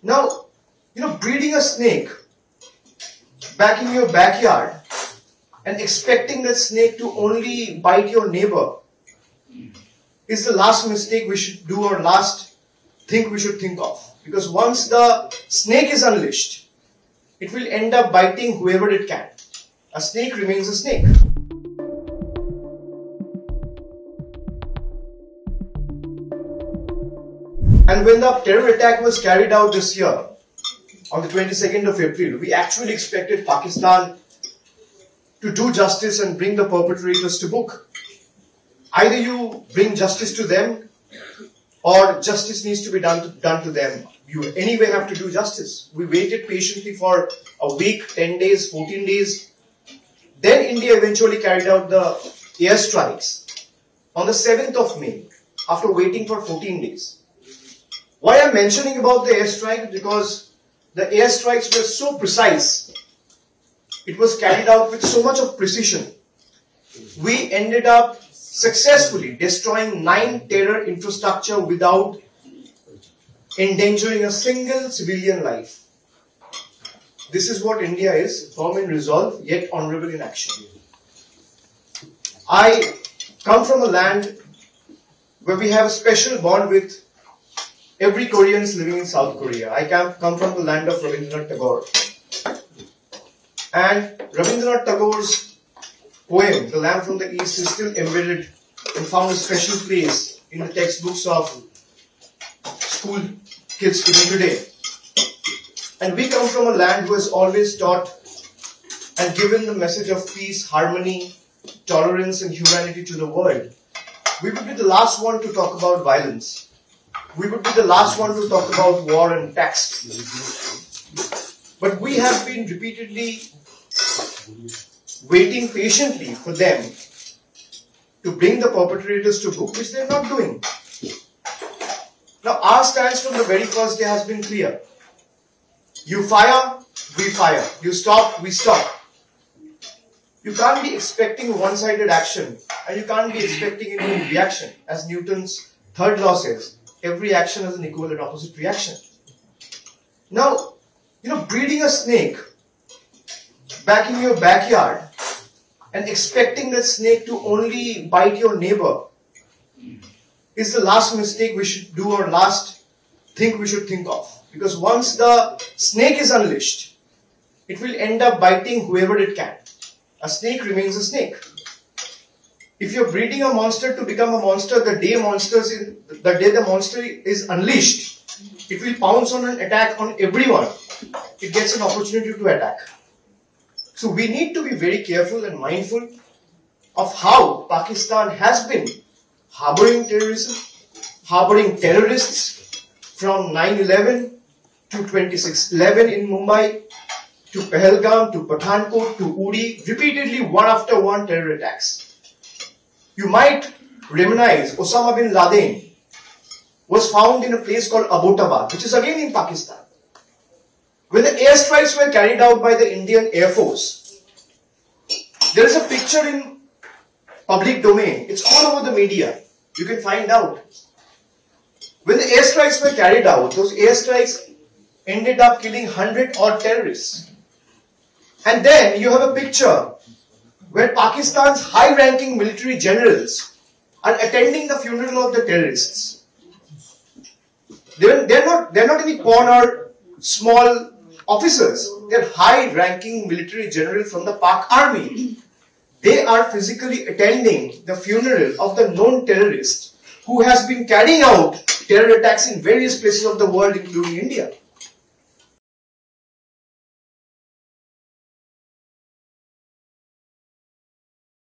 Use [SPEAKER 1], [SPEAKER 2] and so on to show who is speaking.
[SPEAKER 1] Now, breeding a snake back in your backyard and expecting that snake to only bite your neighbor is the last mistake we should do, or last thing we should think of. Because once the snake is unleashed, it will end up biting whoever it can. A snake remains a snake. And when the terror attack was carried out this year, on the 22nd of April, we actually expected Pakistan to do justice and bring the perpetrators to book. Either you bring justice to them, or justice needs to be done to them. You anyway have to do justice. We waited patiently for a week, 10 days, 14 days. Then India eventually carried out the airstrikes on the 7th of May, after waiting for 14 days. Why I'm mentioning about the airstrike? Because the airstrikes were so precise. It was carried out with so much of precision. We ended up successfully destroying 9 terror infrastructure without endangering a single civilian life. This is what India is: firm in resolve, yet honorable in action. I come from a land where we have a special bond with every Koreans living in South Korea. I come from the land of Rabindranath Tagore. And Rabindranath Tagore's poem, The Lamb from the East, is still embedded and found a special place in the textbooks of school kids even today. And we come from a land who has always taught and given the message of peace, harmony, tolerance and humanity to the world. We would be the last one to talk about violence. We would be the last one to talk about war and tax. But we have been repeatedly waiting patiently for them to bring the perpetrators to book, which they are not doing. Now, our stance from the very first day has been clear. You fire, we fire. You stop, we stop. You can't be expecting one-sided action, and you can't be expecting any reaction. As Newton's third law says, every action has an equal and opposite reaction. Now, breeding a snake back in your backyard and expecting that snake to only bite your neighbor is the last mistake we should do, or last thing we should think of. Because once the snake is unleashed, it will end up biting whoever it can. A snake remains a snake. If you're breeding a monster to become a monster, the day the monster is unleashed, it will pounce on an attack on everyone. It gets an opportunity to attack. So we need to be very careful and mindful of how Pakistan has been harboring terrorism, harboring terrorists from 9/11 to 26/11 in Mumbai, to Pahalgam, to Pathankot, to Uri, repeatedly one after one terror attacks. You might reminisce Osama bin Laden was found in a place called Abbottabad, which is again in Pakistan. When the airstrikes were carried out by the Indian Air Force, there is a picture in public domain. It's all over the media. You can find out. When the airstrikes were carried out, those airstrikes ended up killing 100 odd terrorists. And then you have a picture where Pakistan's high-ranking military generals are attending the funeral of the terrorists. They're not any pawn or small officers. They're high-ranking military generals from the Pak army. They are physically attending the funeral of the known terrorist who has been carrying out terror attacks in various places of the world, including India.